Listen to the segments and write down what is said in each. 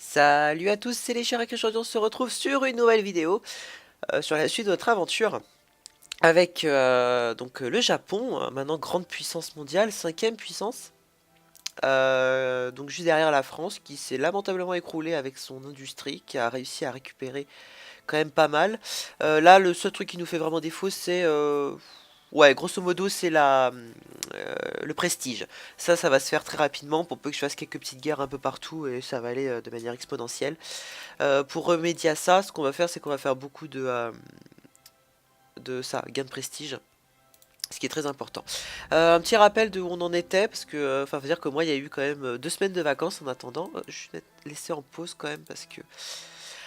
Salut à tous, c'est les chers et aujourd'hui on se retrouve sur une nouvelle vidéo sur la suite de notre aventure avec le Japon, maintenant grande puissance mondiale, cinquième puissance, donc juste derrière la France qui s'est lamentablement écroulée avec son industrie, qui a réussi à récupérer quand même pas mal. Là le seul truc qui nous fait vraiment défaut c'est ouais, grosso modo, c'est le prestige. Ça va se faire très rapidement pour peu que je fasse quelques petites guerres un peu partout et ça va aller de manière exponentielle. Pour remédier à ça, ce qu'on va faire, c'est qu'on va faire beaucoup de ça, gain de prestige, ce qui est très important. Un petit rappel de où on en était, parce que, enfin, faut dire que moi, il y a eu quand même 2 semaines de vacances en attendant. Je vais laisser en pause quand même, parce que...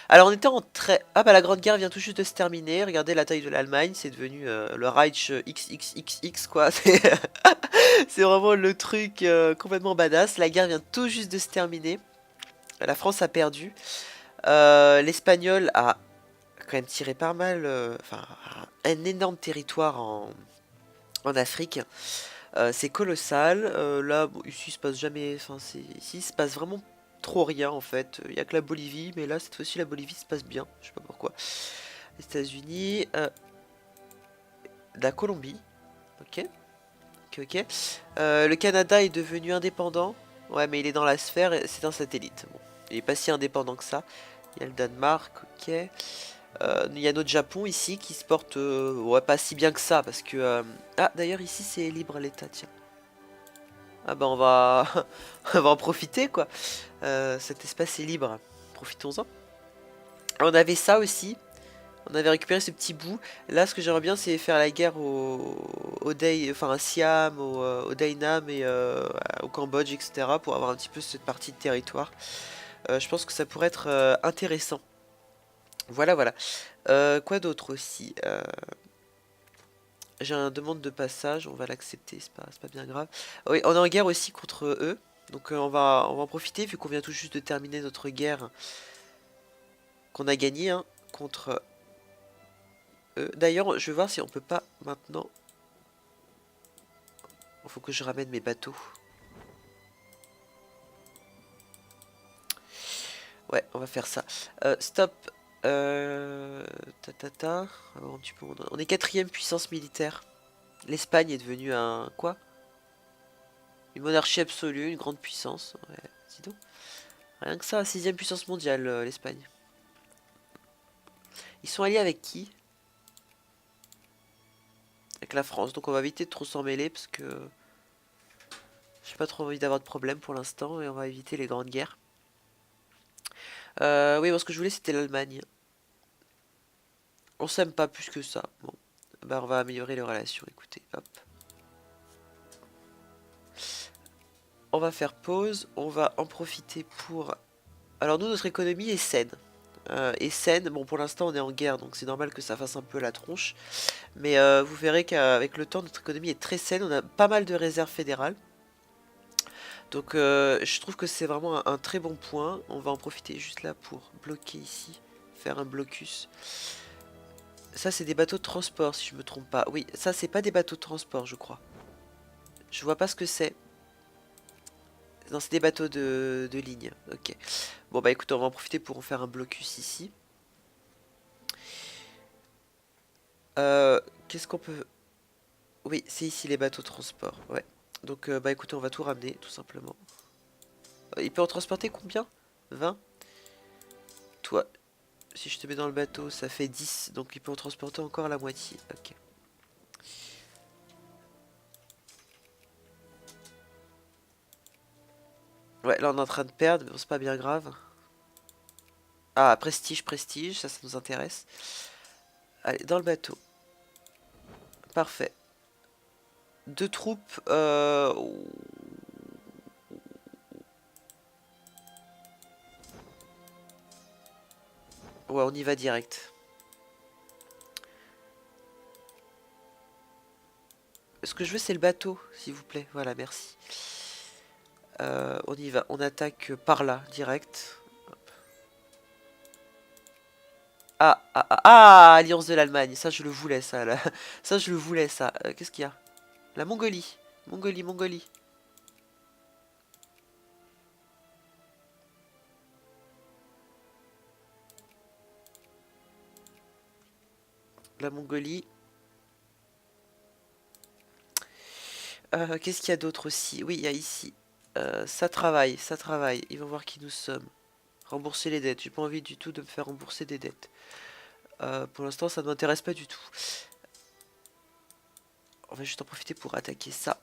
Alors, on était en très... Ah bah, la Grande Guerre vient tout juste de se terminer. Regardez la taille de l'Allemagne, c'est devenu le Reich XXXX, quoi. C'est vraiment le truc complètement badass. La guerre vient tout juste de se terminer. La France a perdu. L'Espagnol a quand même tiré pas mal, enfin, un énorme territoire en Afrique. C'est colossal. Là, bon, ici, il se passe jamais. Enfin, ici, il se passe vraiment trop rien en fait. Il y a que la Bolivie, mais là, cette fois-ci, la Bolivie se passe bien. Je sais pas pourquoi. Les États-Unis, la Colombie, ok, ok, ok. Le Canada est devenu indépendant. Ouais, mais il est dans la sphère. C'est un satellite. Bon, il est pas si indépendant que ça. Il y a le Danemark, ok. Il y a notre Japon ici qui se porte ouais, pas si bien que ça parce que ah d'ailleurs ici c'est libre l'état, tiens. Ah bah on va on va en profiter quoi. Cet espace est libre, profitons-en. On avait ça aussi, on avait récupéré ce petit bout. Là ce que j'aimerais bien c'est faire la guerre au enfin à Siam, au Dainam et au Cambodge, etc. pour avoir un petit peu cette partie de territoire. Je pense que ça pourrait être intéressant. Voilà, voilà. Quoi d'autre aussi? J'ai un demande de passage, on va l'accepter, c'est pas bien grave. Oui, on est en guerre aussi contre eux, donc on va en profiter vu qu'on vient tout juste de terminer notre guerre qu'on a gagnée hein, contre eux. D'ailleurs, je vais voir si on peut pas maintenant. Il faut que je ramène mes bateaux. Ouais, on va faire ça. Stop. Ta ta ta. Alors, on est quatrième puissance militaire. L'Espagne est devenue un quoi? Une monarchie absolue, une grande puissance. Ouais, dis donc. Rien que ça, sixième puissance mondiale, l'Espagne. Ils sont alliés avec qui? Avec la France. Donc on va éviter de trop s'en mêler parce que j'ai pas trop envie d'avoir de problème pour l'instant et on va éviter les grandes guerres. Oui, moi ce que je voulais c'était l'Allemagne. On s'aime pas plus que ça. Bon, bah on va améliorer les relations. Écoutez, hop. On va faire pause. On va en profiter pour. Alors nous, notre économie est saine. Est saine. Bon, pour l'instant on est en guerre, donc c'est normal que ça fasse un peu la tronche. Mais vous verrez qu'avec le temps, notre économie est très saine. On a pas mal de réserves fédérales. Donc je trouve que c'est vraiment un très bon point. On va en profiter juste là pour bloquer ici, faire un blocus. Ça c'est des bateaux de transport si je me trompe pas. Oui, ça c'est pas des bateaux de transport je crois. Je vois pas ce que c'est. Non, c'est des bateaux de ligne. Ok. Bon bah écoute, on va en profiter pour en faire un blocus ici. Qu'est-ce qu'on peut... Oui, c'est ici les bateaux de transport. Ouais. Donc bah écoutez, on va tout ramener tout simplement. Il peut en transporter combien? 20. Toi, si je te mets dans le bateau, ça fait 10, donc il peut en transporter encore la moitié. Ok. Ouais, là on est en train de perdre, mais bon, c'est pas bien grave. Ah, prestige, prestige, ça nous intéresse. Allez, dans le bateau. Parfait. Deux troupes. Ouais, on y va direct. Ce que je veux, c'est le bateau, s'il vous plaît. Voilà, merci. On y va, on attaque par là, direct. Ah, ah, ah, ah, Alliance de l'Allemagne. Ça, je le voulais, ça. Là. Ça, je le voulais, ça. Qu'est-ce qu'il y a? La Mongolie. Mongolie, Mongolie. La Mongolie. Qu'est-ce qu'il y a d'autre aussi? Oui, il y a ici. Ça travaille, ça travaille. Ils vont voir qui nous sommes. Rembourser les dettes. J'ai pas envie du tout de me faire rembourser des dettes. Pour l'instant, ça ne m'intéresse pas du tout. On va juste en profiter pour attaquer ça.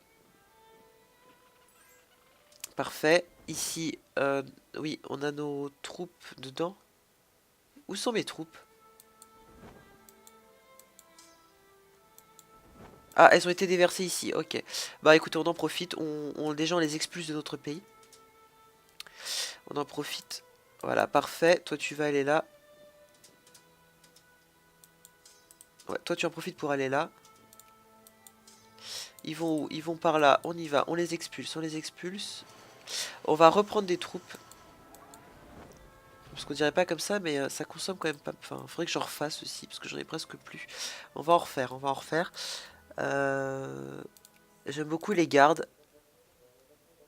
Parfait. Ici, oui, on a nos troupes dedans. Où sont mes troupes? Ah, elles ont été déversées ici, ok. Bah écoutez, on en profite, déjà on les expulse de notre pays. On en profite. Voilà, parfait. Toi tu vas aller là. Ouais, toi tu en profites pour aller là. Ils vont où? Ils vont par là, on y va, on les expulse, on les expulse. On va reprendre des troupes. Parce qu'on dirait pas comme ça, mais ça consomme quand même pas. Enfin, faudrait que j'en refasse aussi, parce que j'en ai presque plus. On va en refaire, on va en refaire. J'aime beaucoup les gardes.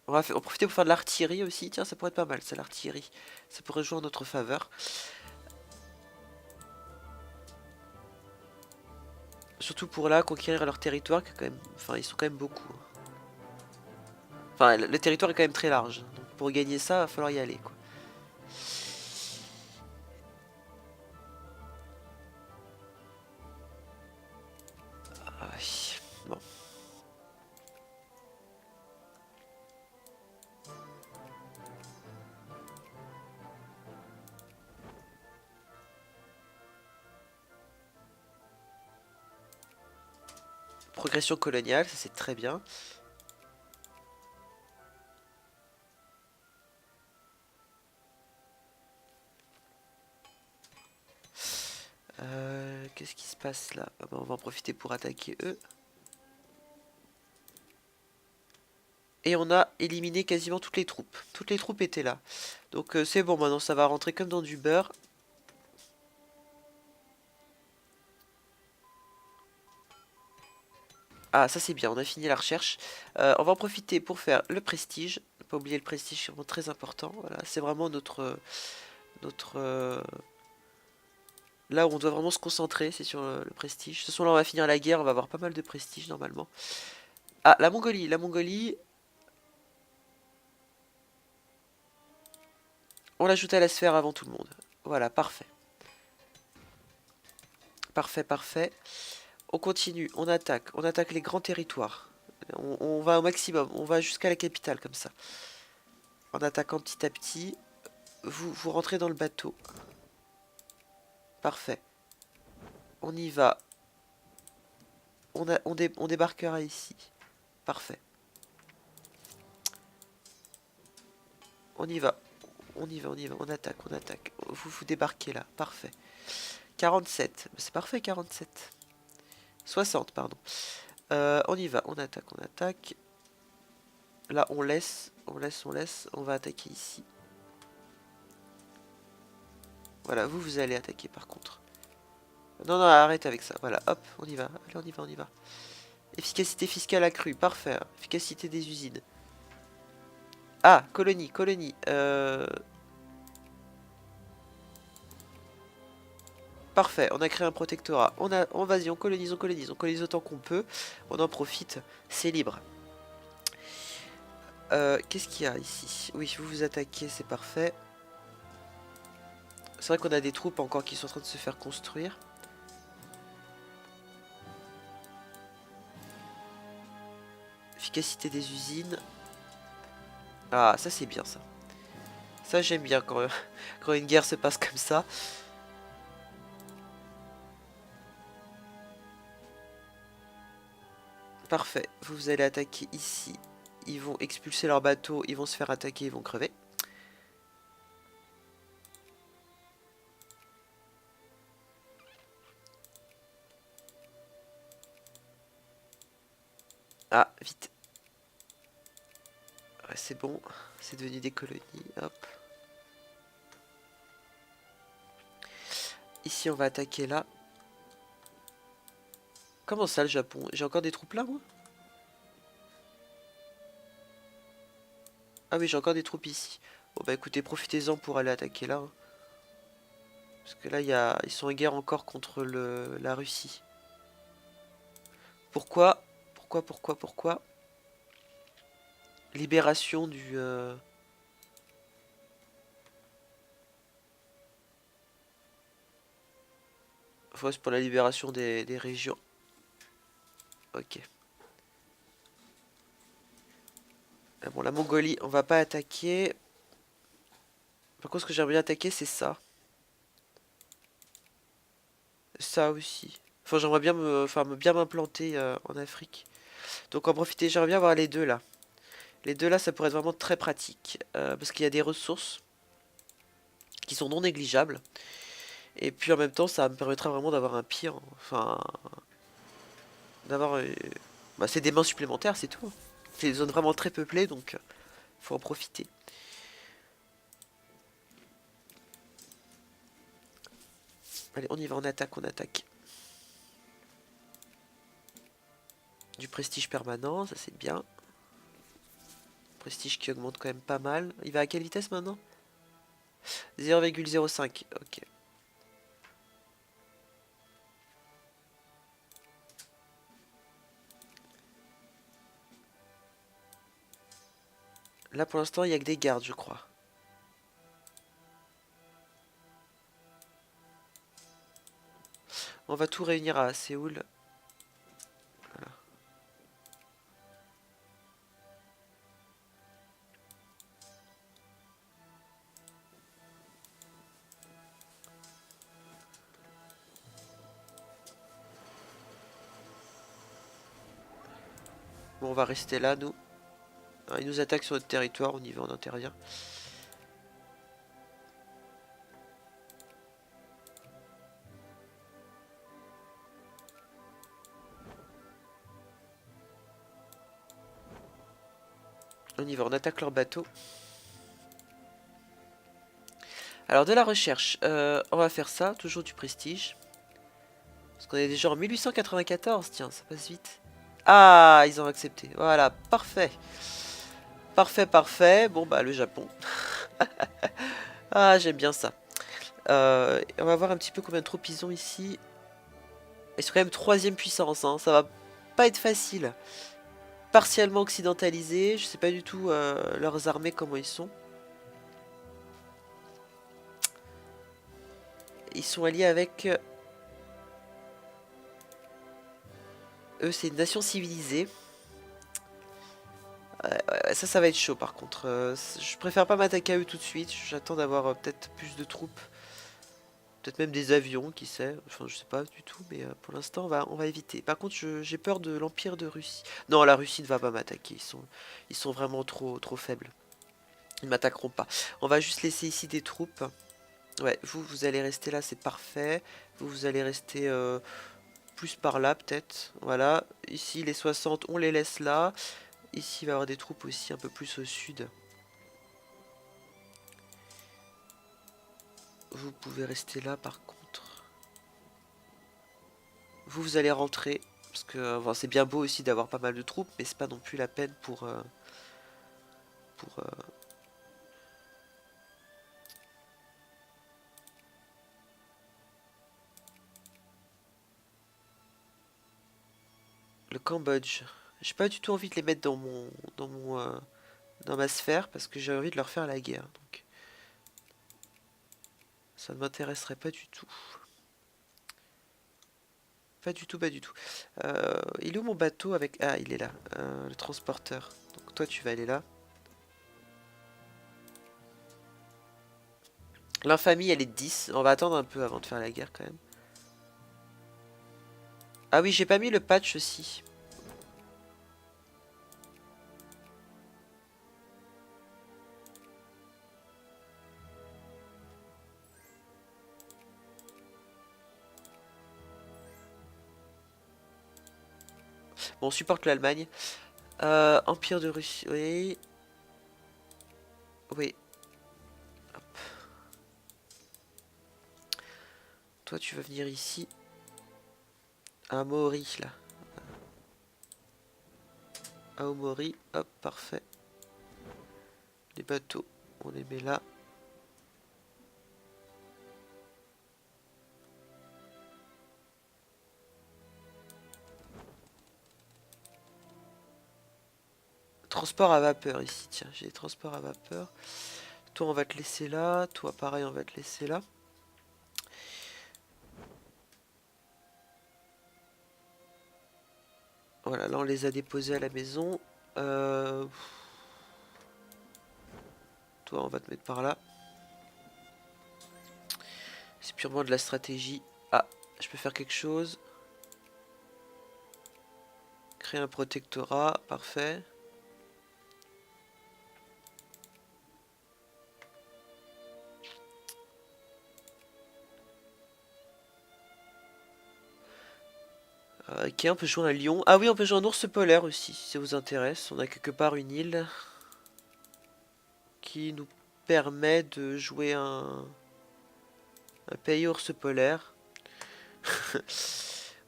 On va en profiter pour faire de l'artillerie aussi. Tiens, ça pourrait être pas mal, c'est l'artillerie. Ça pourrait jouer en notre faveur. Surtout pour là, conquérir leur territoire, qui est quand même... Enfin, ils sont quand même beaucoup. Enfin, le territoire est quand même très large. Donc pour gagner ça, il va falloir y aller, quoi. Ah oui. Bon. Progression coloniale, ça c'est très bien. Qu'est-ce qui se passe là? Ah bah, on va en profiter pour attaquer eux. Et on a éliminé quasiment toutes les troupes. Toutes les troupes étaient là. Donc c'est bon, maintenant ça va rentrer comme dans du beurre. Ah, ça c'est bien, on a fini la recherche. On va en profiter pour faire le prestige. Ne pas oublier le prestige, c'est vraiment très important. Voilà, c'est vraiment notre là où on doit vraiment se concentrer, c'est sur le prestige. De toute façon, là on va finir la guerre, on va avoir pas mal de prestige normalement. Ah, la Mongolie, la Mongolie. On l'ajoute à la sphère avant tout le monde. Voilà, parfait. Parfait, parfait. On continue, on attaque les grands territoires. On va au maximum, on va jusqu'à la capitale comme ça. En attaquant petit à petit. Vous rentrez dans le bateau. Parfait. On y va. On débarquera ici. Parfait. On y va. On y va, on y va. On attaque, on attaque. Vous débarquez là. Parfait. 47. C'est parfait, 47. 60, pardon. On y va. On attaque, on attaque. Là, on laisse. On laisse, on laisse. On va attaquer ici. Voilà, vous allez attaquer par contre. Non, non, arrête avec ça. Voilà, hop, on y va. Allez, on y va, on y va. Efficacité fiscale accrue. Parfait. Efficacité des usines. Ah, colonie, colonie. Parfait, on a créé un protectorat. Vas-y, on colonise, on colonise, on colonise autant qu'on peut. On en profite, c'est libre. Qu'est-ce qu'il y a ici? Oui, vous vous attaquez, c'est parfait. C'est vrai qu'on a des troupes encore qui sont en train de se faire construire. Efficacité des usines. Ah, ça c'est bien ça. Ça j'aime bien quand une guerre se passe comme ça. Parfait, vous allez attaquer ici. Ils vont expulser leur bateau, ils vont se faire attaquer, ils vont crever. Ah, vite. Ouais, c'est bon, c'est devenu des colonies, hop. Ici, on va attaquer là. Comment ça, le Japon? J'ai encore des troupes là, moi? Ah oui, j'ai encore des troupes ici. Bon bah écoutez, profitez-en pour aller attaquer là, hein. Parce que là, ils sont en guerre encore contre la Russie. Pourquoi? Pourquoi? Libération du... Enfin, c'est pour la libération des régions. Ok. Ah bon, la Mongolie, on va pas attaquer. Par contre, ce que j'aimerais bien attaquer, c'est ça. Ça aussi. Enfin, j'aimerais bien bien m'implanter en Afrique. Donc en profiter, j'aimerais bien avoir les deux là. Les deux là, ça pourrait être vraiment très pratique. Parce qu'il y a des ressources qui sont non négligeables. Et puis en même temps, ça me permettra vraiment d'avoir un pied. Enfin, d'avoir... bah, c'est des mains supplémentaires, c'est tout. C'est des zones vraiment très peuplées, donc faut en profiter. Allez, on y va, on attaque, on attaque. Du prestige permanent, ça c'est bien. Prestige qui augmente quand même pas mal. Il va à quelle vitesse maintenant? 0,05, ok. Là pour l'instant il n'y a que des gardes je crois. On va tout réunir à Séoul. Voilà. Bon on va rester là nous. Ah, ils nous attaquent sur notre territoire, on y va, on intervient. On y va, on attaque leur bateau. Alors de la recherche, on va faire ça, toujours du prestige. Parce qu'on est déjà en 1894, tiens, ça passe vite. Ah, ils ont accepté, voilà, parfait. Parfait, parfait. Bon bah le Japon. Ah, j'aime bien ça. On va voir un petit peu combien de troupes ils ont ici. Ils sont quand même troisième puissance, hein. Ça va pas être facile. Partiellement occidentalisés, je sais pas du tout leurs armées comment ils sont. Ils sont alliés avec... eux, c'est une nation civilisée. Ouais, ça va être chaud par contre. Je préfère pas m'attaquer à eux tout de suite. J'attends d'avoir peut-être plus de troupes. Peut-être même des avions, qui sait. Enfin, je sais pas du tout, mais pour l'instant, on va éviter. Par contre, j'ai peur de l'Empire de Russie. Non, la Russie ne va pas m'attaquer. Ils sont vraiment trop faibles. Ils m'attaqueront pas. On va juste laisser ici des troupes. Ouais, vous allez rester là, c'est parfait. Vous allez rester plus par là, peut-être. Voilà. Ici, les 60, on les laisse là. Ici, il va y avoir des troupes aussi un peu plus au sud. Vous pouvez rester là, par contre. Vous allez rentrer. Parce que bon, c'est bien beau aussi d'avoir pas mal de troupes, mais c'est pas non plus la peine pour le Cambodge. J'ai pas du tout envie de les mettre dans ma sphère parce que j'ai envie de leur faire la guerre. Donc ça ne m'intéresserait pas du tout. Pas du tout, pas du tout. Il est où mon bateau avec... Ah, il est là. Le transporteur. Donc toi, tu vas aller là. L'infamie, elle est de 10. On va attendre un peu avant de faire la guerre quand même. Ah oui, j'ai pas mis le patch aussi. Bon, on supporte l'Allemagne. Empire de Russie. Oui. Oui. Hop. Toi, tu vas venir ici. Aomori, là. Aomori. Hop, parfait. Les bateaux, on les met là. transport à vapeur ici. Tiens, j'ai des transports à vapeur. Toi, on va te laisser là. Toi, pareil, on va te laisser là. Voilà, là, on les a déposés à la maison. Toi, on va te mettre par là. C'est purement de la stratégie. Ah, je peux faire quelque chose. Créer un protectorat, parfait. Ok, on peut jouer un lion. Ah oui, on peut jouer un ours polaire aussi, si ça vous intéresse. On a quelque part une île qui nous permet de jouer un pays ours polaire.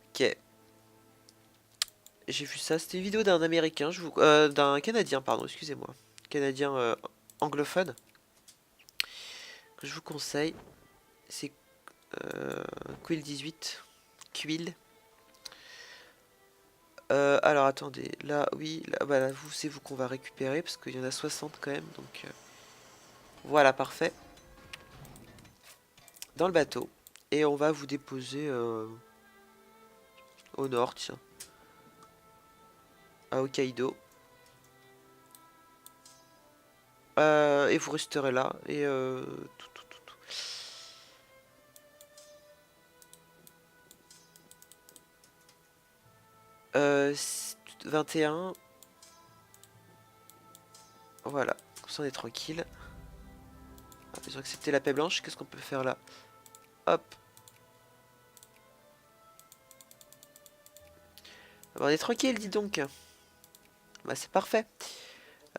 Ok. J'ai vu ça, c'était une vidéo d'un américain, d'un canadien, pardon, excusez-moi. Canadien anglophone, que je vous conseille. C'est Quill 18. Quill. Alors attendez, là, oui, là, voilà, vous, c'est vous qu'on va récupérer, parce qu'il y en a 60 quand même, donc voilà, parfait. Dans le bateau. Et on va vous déposer au nord, tiens, à Hokkaido. Et vous resterez là, et tout. 21, voilà, comme ça on est tranquille. Ah, ils ont accepté la paix blanche, qu'est-ce qu'on peut faire là? Hop. Ah bah, on est tranquille, dis donc. Bah c'est parfait.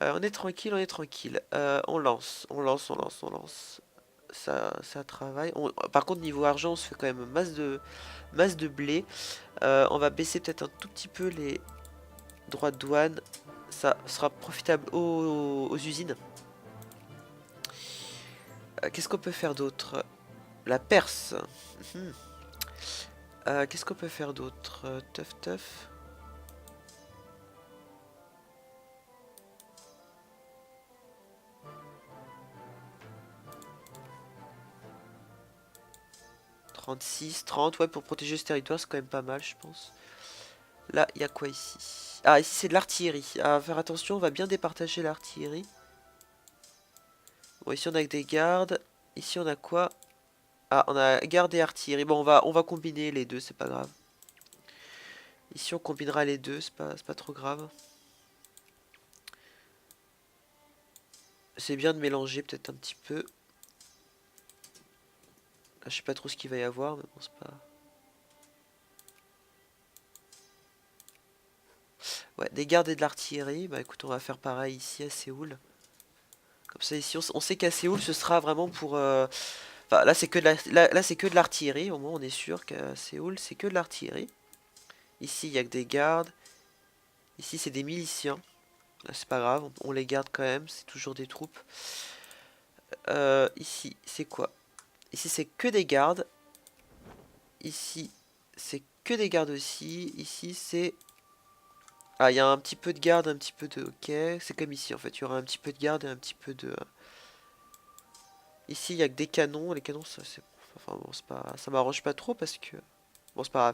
On est tranquille, on est tranquille. On lance. Ça travaille. Par contre, niveau argent, on se fait quand même masse de blé. On va baisser peut-être un tout petit peu les droits de douane. Ça sera profitable aux usines. Qu'est-ce qu'on peut faire d'autre? La Perse. Mhm. Qu'est-ce qu'on peut faire d'autre? Teuf. 36, 30, ouais, pour protéger ce territoire, c'est quand même pas mal, je pense. Là, il y a quoi ici? Ah, ici, c'est de l'artillerie. À faire attention, on va bien départager l'artillerie. Bon, ici, on a que des gardes. Ici, on a quoi? Ah, on a garde et artillerie. Bon, on va combiner les deux, c'est pas grave. Ici, on combinera les deux, c'est pas trop grave. C'est bien de mélanger peut-être un petit peu. Là, je sais pas trop ce qu'il va y avoir, mais bon, c'est pas... Ouais, des gardes et de l'artillerie. Bah écoute, on va faire pareil ici à Séoul. Comme ça, ici, on sait qu'à Séoul, ce sera vraiment pour... Enfin, là, c'est que de là, c'est que de l'artillerie. Au moins, on est sûr qu'à Séoul, c'est que de l'artillerie. Ici, il y a que des gardes. Ici, c'est des miliciens. Là, c'est pas grave, on les garde quand même. C'est toujours des troupes. Ici, c'est quoi? Ici, c'est que des gardes. Ici, c'est que des gardes aussi. Ici, c'est... Ah, il y a un petit peu de garde, un petit peu de... Ok, c'est comme ici, en fait. Il y aura un petit peu de garde et un petit peu de... Ici, il y a que des canons. Les canons, ça, c'est... Enfin, bon, c'est pas... Ça m'arrange pas trop parce que... Bon, c'est pas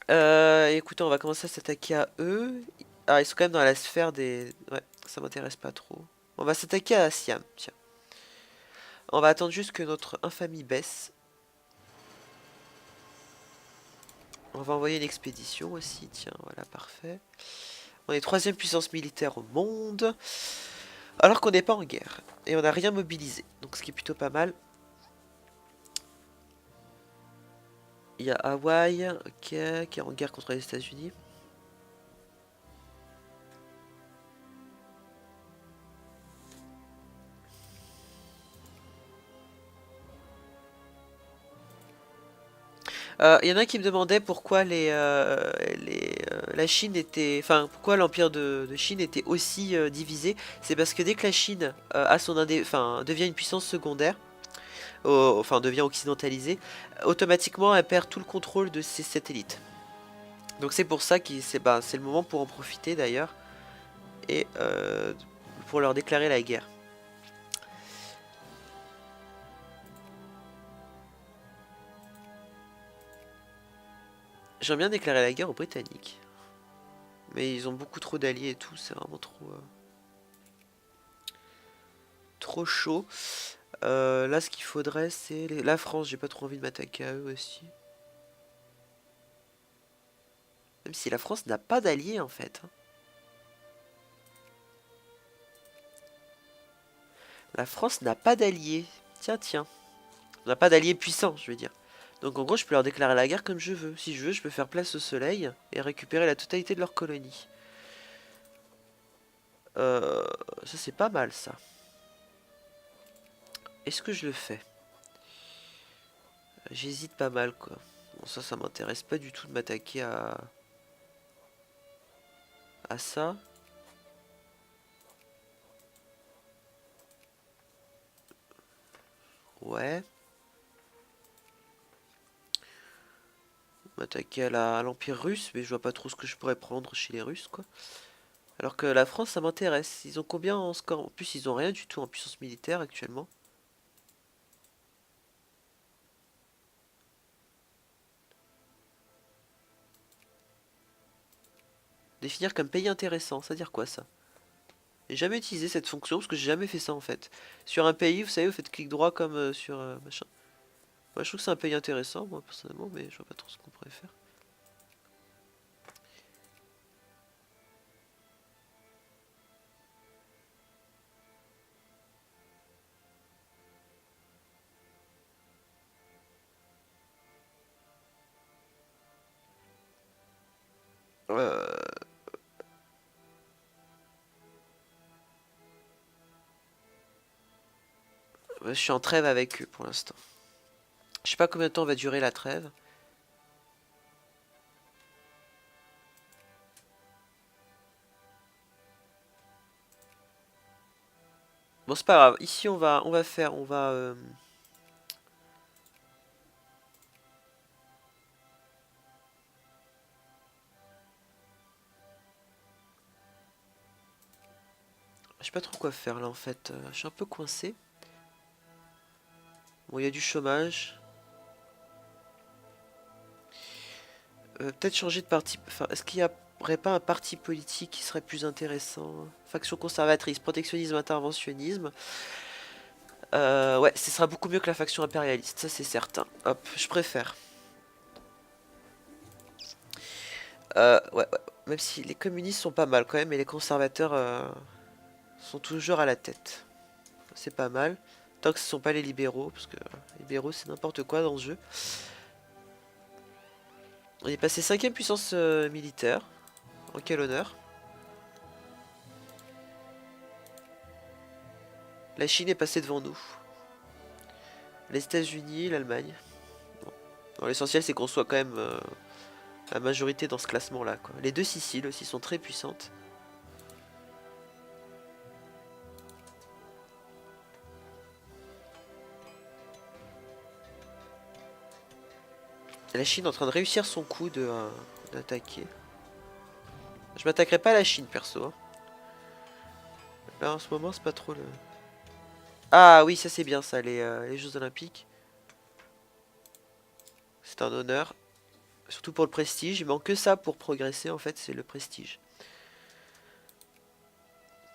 grave. Écoutez, on va commencer à s'attaquer à eux. Ah, ils sont quand même dans la sphère des... Ouais, ça m'intéresse pas trop. On va s'attaquer à Siam, tiens. On va attendre juste que notre infamie baisse. On va envoyer une expédition aussi, tiens, voilà, parfait. On est troisième puissance militaire au monde, alors qu'on n'est pas en guerre. Et on n'a rien mobilisé, donc ce qui est plutôt pas mal. Il y a Hawaï, ok, qui est en guerre contre les États-Unis. Il y en a qui me demandaient pourquoi la Chine était, enfin pourquoi l'empire de Chine était aussi divisé. C'est parce que dès que la Chine devient une puissance secondaire, enfin devient occidentalisée, automatiquement elle perd tout le contrôle de ses satellites. Donc c'est pour ça que c'est le moment pour en profiter d'ailleurs et pour leur déclarer la guerre. J'aimerais bien déclarer la guerre aux Britanniques. Mais ils ont beaucoup trop d'alliés et tout, c'est vraiment trop chaud. Là, ce qu'il faudrait, c'est la France. J'ai pas trop envie de m'attaquer à eux aussi. Même si la France n'a pas d'alliés en fait, hein. La France n'a pas d'alliés. Tiens, tiens. On n'a pas d'alliés puissants, je veux dire. Donc en gros, je peux leur déclarer la guerre comme je veux. Si je veux, je peux faire place au soleil et récupérer la totalité de leur colonie. Euh, Ça c'est pas mal ça. Est-ce que je le fais? J'hésite pas mal quoi. Bon ça m'intéresse pas du tout de m'attaquer à ça. Ouais. M'attaquer à l'Empire russe, mais je vois pas trop ce que je pourrais prendre chez les Russes quoi. Alors que la France ça m'intéresse. Ils ont combien en score? En plus ils ont rien du tout en puissance militaire actuellement. Définir comme pays intéressant, ça veut dire quoi ça? J'ai jamais utilisé cette fonction parce que j'ai jamais fait ça en fait. Sur un pays, vous savez, vous faites clic droit comme sur machin. Moi je trouve que c'est un pays intéressant, moi personnellement, mais je vois pas trop ce qu'on pourrait faire. Euh, ouais, je suis en trêve avec eux pour l'instant. Je sais pas combien de temps va durer la trêve. Bon, c'est pas grave. Ici, je sais pas trop quoi faire là en fait. Je suis un peu coincé. Bon, il y a du chômage. Peut-être changer de parti. Enfin, est-ce qu'il y aurait pas un parti politique qui serait plus intéressant? Faction conservatrice, protectionnisme, interventionnisme. Ouais, ce sera beaucoup mieux que la faction impérialiste, ça c'est certain. Hop, je préfère. Ouais, ouais. Même si les communistes sont pas mal quand même, et les conservateurs sont toujours à la tête. C'est pas mal. Tant que ce sont pas les libéraux, parce que les libéraux c'est n'importe quoi dans ce jeu. On est passé 5ème puissance militaire. En quel honneur. La Chine est passée devant nous. Les États-Unis, l'Allemagne. Bon. L'essentiel c'est qu'on soit quand même la majorité dans ce classement là, quoi. Les deux Siciles aussi sont très puissantes. La Chine est en train de réussir son coup d'attaquer. Je m'attaquerai pas à la Chine perso, hein. Là en ce moment c'est pas trop le... Ah oui ça c'est bien ça, les Jeux Olympiques. C'est un honneur. Surtout pour le prestige. Il manque que ça pour progresser en fait, c'est le prestige.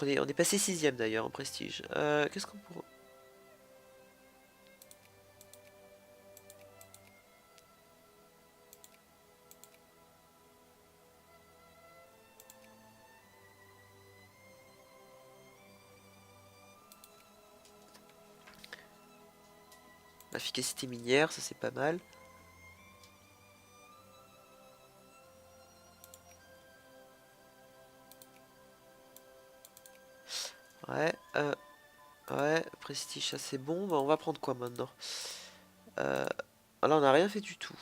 On est passé 6ème d'ailleurs en prestige. Qu'est-ce qu'on pourrait... L'efficacité minière, ça c'est pas mal. Ouais, ouais, prestige ça c'est bon. Bah, on va prendre quoi maintenant? Là on n'a rien fait du tout.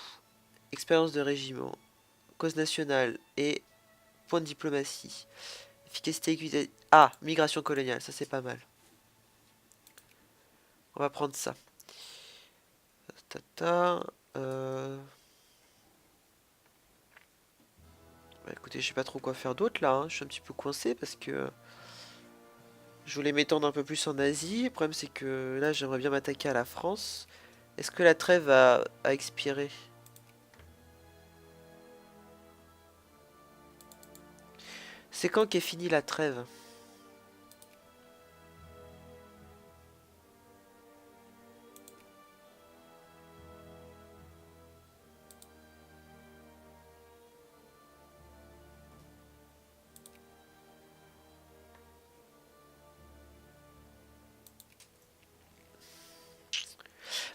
Expérience de régiment, cause nationale et point de diplomatie. Efficacité équité. Ah, migration coloniale, ça c'est pas mal. On va prendre ça. Tata. Bah, écoutez, je sais pas trop quoi faire d'autre là, hein. Je suis un petit peu coincé parce que je voulais m'étendre un peu plus en Asie. Le problème c'est que là j'aimerais bien m'attaquer à la France. Est-ce que la trêve a expiré? C'est quand qu'est finie la trêve?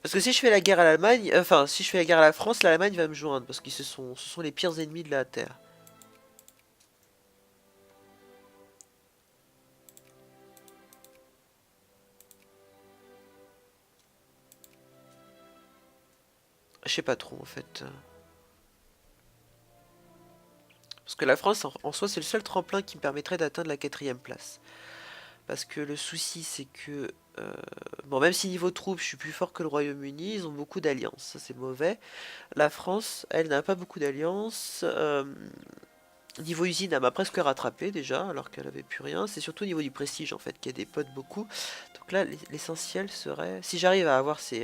Parce que si je fais la guerre à l'Allemagne, enfin si je fais la guerre à la France, l'Allemagne va me joindre parce qu'ils ce sont les pires ennemis de la Terre. Je sais pas trop en fait. Parce que la France en soi c'est le seul tremplin qui me permettrait d'atteindre la quatrième place. Parce que le souci c'est que bon, même si niveau troupes je suis plus fort que le Royaume-Uni, ils ont beaucoup d'alliances, ça c'est mauvais. La France, elle n'a pas beaucoup d'alliances. Niveau usine, elle m'a presque rattrapé déjà, alors qu'elle avait plus rien. C'est surtout au niveau du prestige en fait, qui a des potes beaucoup. Donc là, l'essentiel serait, si j'arrive à avoir si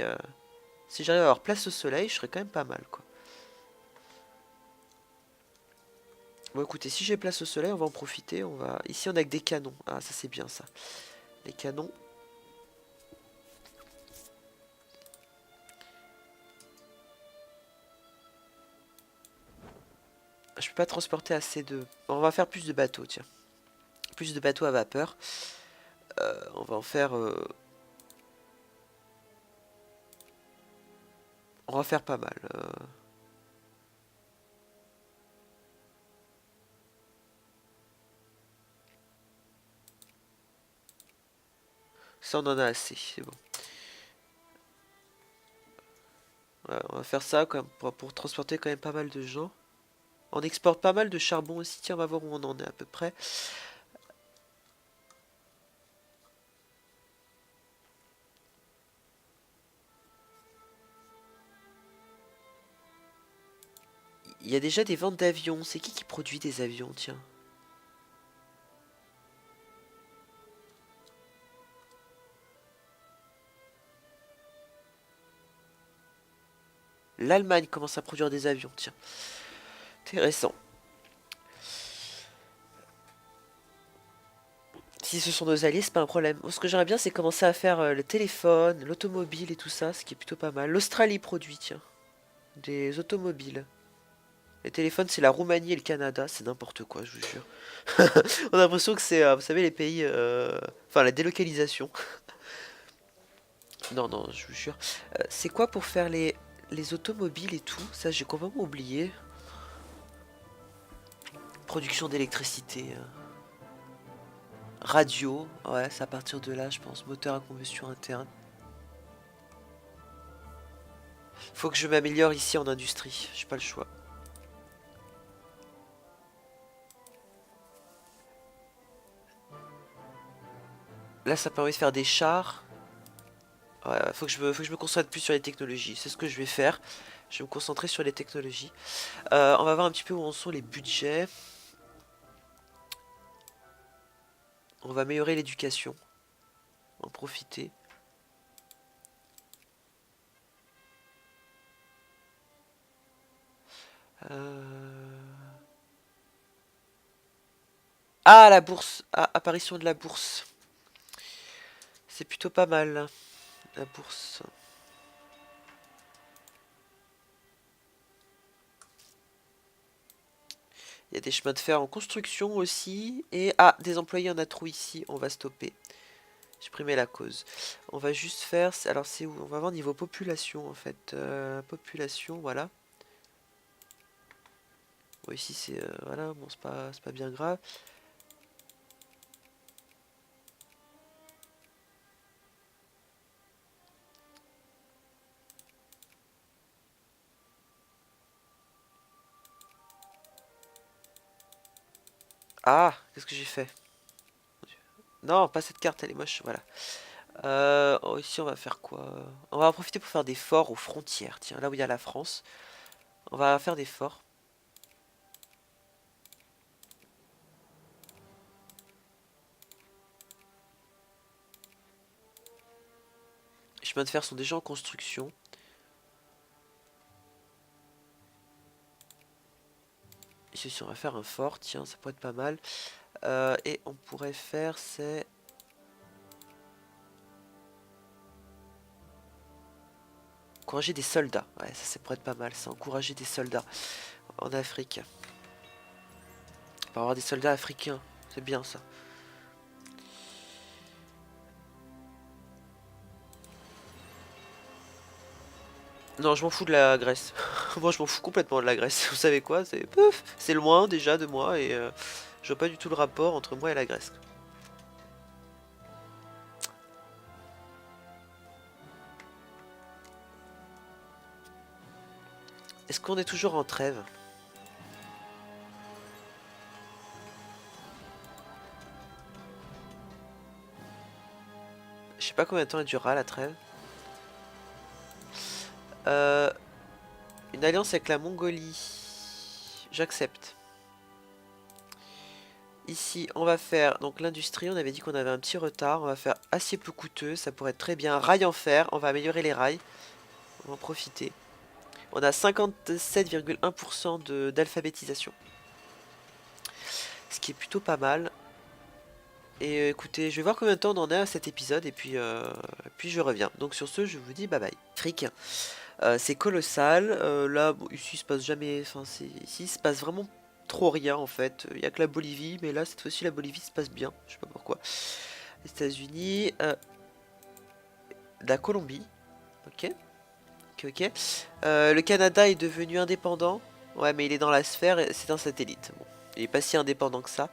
j'arrive à avoir place au soleil, je serais quand même pas mal quoi. Bon écoutez, si j'ai place au soleil, on va en profiter. Ici on a que des canons. Ah ça c'est bien ça. Les canons. Je peux pas transporter assez de. Bon, on va faire plus de bateaux, tiens. Plus de bateaux à vapeur. On va en faire. On va faire pas mal. Ça, on en a assez, c'est bon. Voilà, on va faire ça quand même pour transporter quand même pas mal de gens. On exporte pas mal de charbon aussi. Tiens, on va voir où on en est à peu près. Il y a déjà des ventes d'avions. C'est qui produit des avions, tiens? L'Allemagne commence à produire des avions, tiens. Intéressant. Si ce sont nos alliés, c'est pas un problème. Ce que j'aimerais bien, c'est commencer à faire le téléphone, l'automobile et tout ça, ce qui est plutôt pas mal. L'Australie produit, tiens, des automobiles. Les téléphones, c'est la Roumanie et le Canada, c'est n'importe quoi, je vous jure. On a l'impression que c'est, vous savez, les pays... Enfin, la délocalisation. Non, non, je vous jure. C'est quoi pour faire les automobiles et tout? Ça, j'ai complètement oublié. Production d'électricité. Radio, ouais, c'est à partir de là, je pense. Moteur à combustion interne. Faut que je m'améliore ici en industrie, j'ai pas le choix. Là, ça permet de faire des chars. Ouais, ouais, faut que je me concentre plus sur les technologies. C'est ce que je vais faire. Je vais me concentrer sur les technologies. On va voir un petit peu où en sont les budgets. On va améliorer l'éducation. En profiter. Euh, Ah, la bourse. Ah, apparition de la bourse. C'est plutôt pas mal, la bourse. Il y a des chemins de fer en construction aussi. Et ah, des employés en a trop ici. On va stopper. J'ai primé la cause. On va juste faire... Alors c'est où? On va voir niveau population en fait. Population, voilà. Bon, ici c'est... voilà, bon c'est pas bien grave. Ah, qu'est-ce que j'ai fait? Non, pas cette carte, elle est moche, voilà. Oh, ici on va faire quoi? On va en profiter pour faire des forts aux frontières, tiens, là où il y a la France. On va faire des forts. chemins de fer sont déjà en construction. Ici, on va faire un fort, tiens, ça pourrait être pas mal. Et on pourrait faire, c'est... encourager des soldats. Ouais, ça pourrait être pas mal, ça. Encourager des soldats en Afrique. On va avoir des soldats africains. C'est bien, ça. Non, je m'en fous de la Grèce. Moi, je m'en fous complètement de la Grèce. Vous savez quoi? C'est loin, déjà, de moi. Et je vois pas du tout le rapport entre moi et la Grèce. Est-ce qu'on est toujours en trêve? Je sais pas combien de temps elle durera la trêve. Euh, une alliance avec la Mongolie. J'accepte. Ici, on va faire donc l'industrie. On avait dit qu'on avait un petit retard. On va faire acier peu coûteux. Ça pourrait être très bien. Rail en fer. On va améliorer les rails. On va en profiter. On a 57,1% d'alphabétisation. Ce qui est plutôt pas mal. Et écoutez, je vais voir combien de temps on en est à cet épisode. Et puis je reviens. Donc sur ce, je vous dis bye bye. Fric. C'est colossal. Là, bon, ici, il se passe jamais. Enfin, ici, il se passe vraiment trop rien en fait. Il n'y a que la Bolivie, mais là, cette fois-ci, la Bolivie se passe bien. Je sais pas pourquoi. Les États-Unis, la Colombie. Ok, ok, ok. Le Canada est devenu indépendant. Ouais, mais il est dans la sphère. C'est un satellite. Bon, il est pas si indépendant que ça.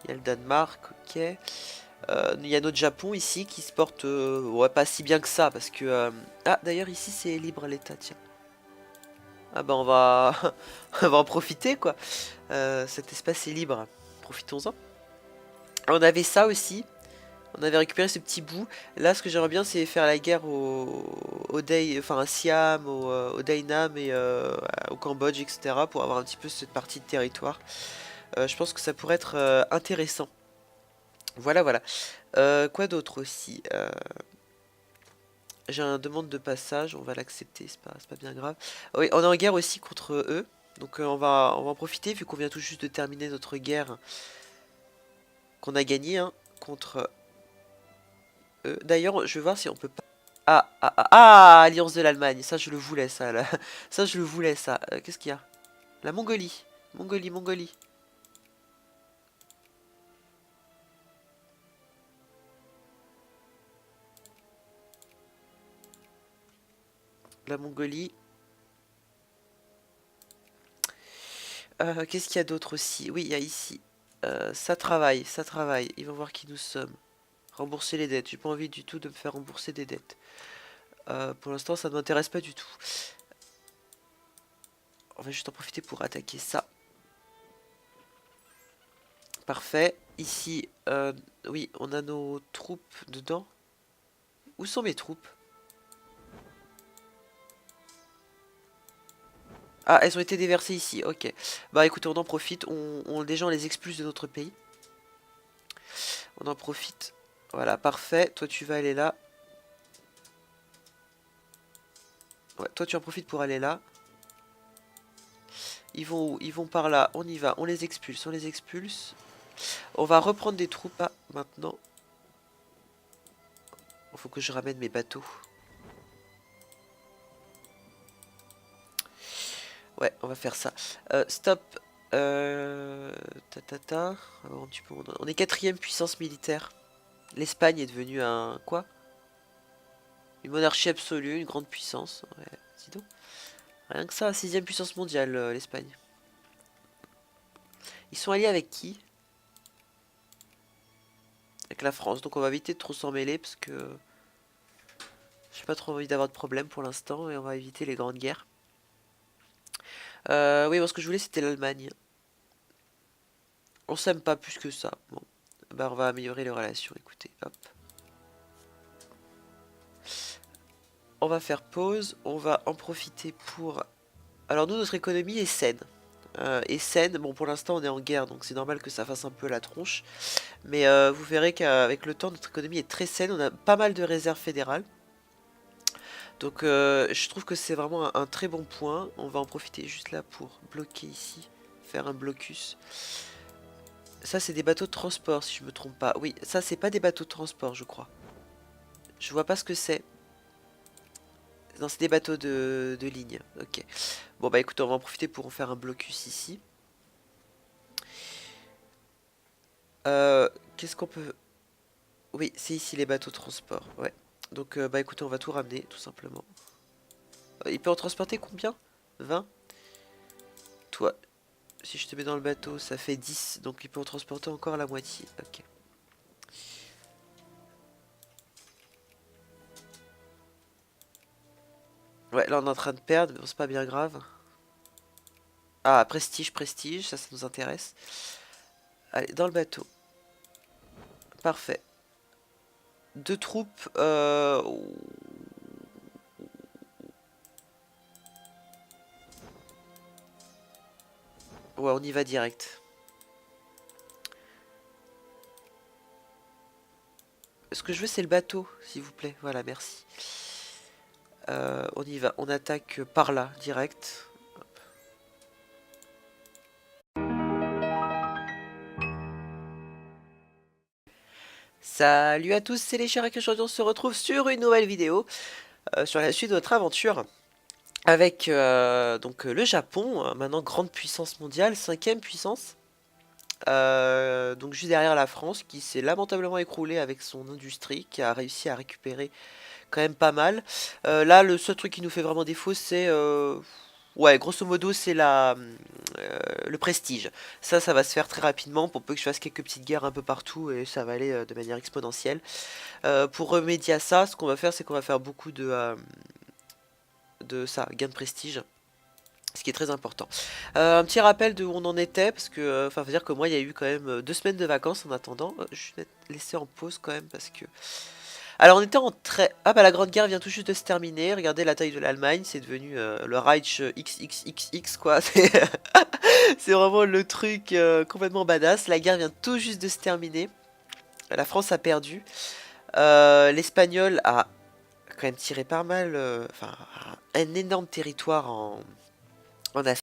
Il y a le Danemark. Ok. Il y a notre Japon ici qui se porte ouais, pas si bien que ça parce que ah d'ailleurs ici c'est libre l'état, tiens. Ah bah on va on va en profiter quoi. Cet espace est libre, profitons-en. On avait ça aussi, on avait récupéré ce petit bout. Là ce que j'aimerais bien c'est faire la guerre enfin à Siam, au Dainam et au Cambodge, etc. pour avoir un petit peu cette partie de territoire. Je pense que ça pourrait être intéressant. Voilà, voilà. Quoi d'autre aussi? J'ai une demande de passage, on va l'accepter, c'est pas bien grave. Oui, on est en guerre aussi contre eux, donc on va en profiter vu qu'on vient tout juste de terminer notre guerre qu'on a gagnée hein, contre eux. D'ailleurs, je vais voir si on peut pas... Alliance de l'Allemagne, ça je le voulais ça, là. Ça je le voulais ça. Qu'est-ce qu'il y a? La Mongolie, Mongolie, Mongolie. La Mongolie. Qu'est-ce qu'il y a d'autre aussi? Oui, il y a ici. Ça travaille, ça travaille. Ils vont voir qui nous sommes. Rembourser les dettes. J'ai pas envie du tout de me faire rembourser des dettes. Pour l'instant, ça ne m'intéresse pas du tout. On va juste en profiter pour attaquer ça. Parfait. Ici, oui, on a nos troupes dedans. Où sont mes troupes? Ah, elles ont été déversées ici. Ok. Bah écoutez, on en profite. Déjà, on les expulse de notre pays. On en profite. Voilà, parfait. Toi, tu vas aller là. Ouais, toi, tu en profites pour aller là. Ils vont où? Ils vont par là. On y va. On les expulse. On les expulse. On va reprendre des troupes. Ah, maintenant. Il faut que je ramène mes bateaux. Ouais, on va faire ça. Stop. Ta ta ta. Alors, on est quatrième puissance militaire. L'Espagne est devenue un... Quoi? Une monarchie absolue, une grande puissance. Ouais, dis donc. Rien que ça, sixième puissance mondiale, l'Espagne. Ils sont alliés avec qui? Avec la France. Donc on va éviter de trop s'en mêler parce que... J'ai pas trop envie d'avoir de problème pour l'instant et on va éviter les grandes guerres. Oui, moi ce que je voulais c'était l'Allemagne. On s'aime pas plus que ça. Bon, bah on va améliorer les relations, écoutez, hop. On va faire pause, on va en profiter pour... Alors nous, notre économie est saine. Bon pour l'instant on est en guerre, donc c'est normal que ça fasse un peu la tronche. Mais vous verrez qu'avec le temps, notre économie est très saine, on a pas mal de réserves fédérales. Donc je trouve que c'est vraiment un très bon point. On va en profiter juste là pour bloquer ici, faire un blocus. Ça c'est des bateaux de transport si je me trompe pas. Oui, ça c'est pas des bateaux de transport je crois. Je vois pas ce que c'est. Non, c'est des bateaux de ligne. Ok. Bon bah écoute, on va en profiter pour en faire un blocus ici. Euh, Qu'est-ce qu'on peut... Oui, c'est ici les bateaux de transport. Ouais. Donc bah écoutez, on va tout ramener tout simplement. Il peut en transporter combien? 20? Toi, si je te mets dans le bateau, ça fait 10. Donc il peut en transporter encore la moitié. Ok. Ouais, là on est en train de perdre, mais bon, c'est pas bien grave. Ah, prestige, prestige, ça nous intéresse. Allez, dans le bateau. Parfait. Deux troupes. Ouais, on y va direct. Ce que je veux, c'est le bateau, s'il vous plaît. Voilà, merci. On y va, on attaque par là, direct. Salut à tous, c'est les chers et aujourd'hui on se retrouve sur une nouvelle vidéo sur la suite de notre aventure avec donc le Japon, maintenant grande puissance mondiale, cinquième puissance, donc juste derrière la France qui s'est lamentablement écroulée avec son industrie, qui a réussi à récupérer quand même pas mal. Là le seul truc qui nous fait vraiment défaut c'est ouais, grosso modo, c'est le prestige. Ça va se faire très rapidement pour peu que je fasse quelques petites guerres un peu partout et ça va aller de manière exponentielle. Pour remédier à ça, ce qu'on va faire, c'est qu'on va faire beaucoup de ça, gain de prestige. Ce qui est très important. Un petit rappel de où on en était, parce que, enfin, faut dire que moi, il y a eu quand même 2 semaines de vacances en attendant. Je vais laisser en pause quand même, parce que... Alors, on était en très... Ah bah, la Grande Guerre vient tout juste de se terminer. Regardez la taille de l'Allemagne, c'est devenu le Reich XXXX, quoi. C'est vraiment le truc complètement badass. La guerre vient tout juste de se terminer. La France a perdu. L'Espagnol a quand même tiré pas mal, enfin, un énorme territoire en Afrique.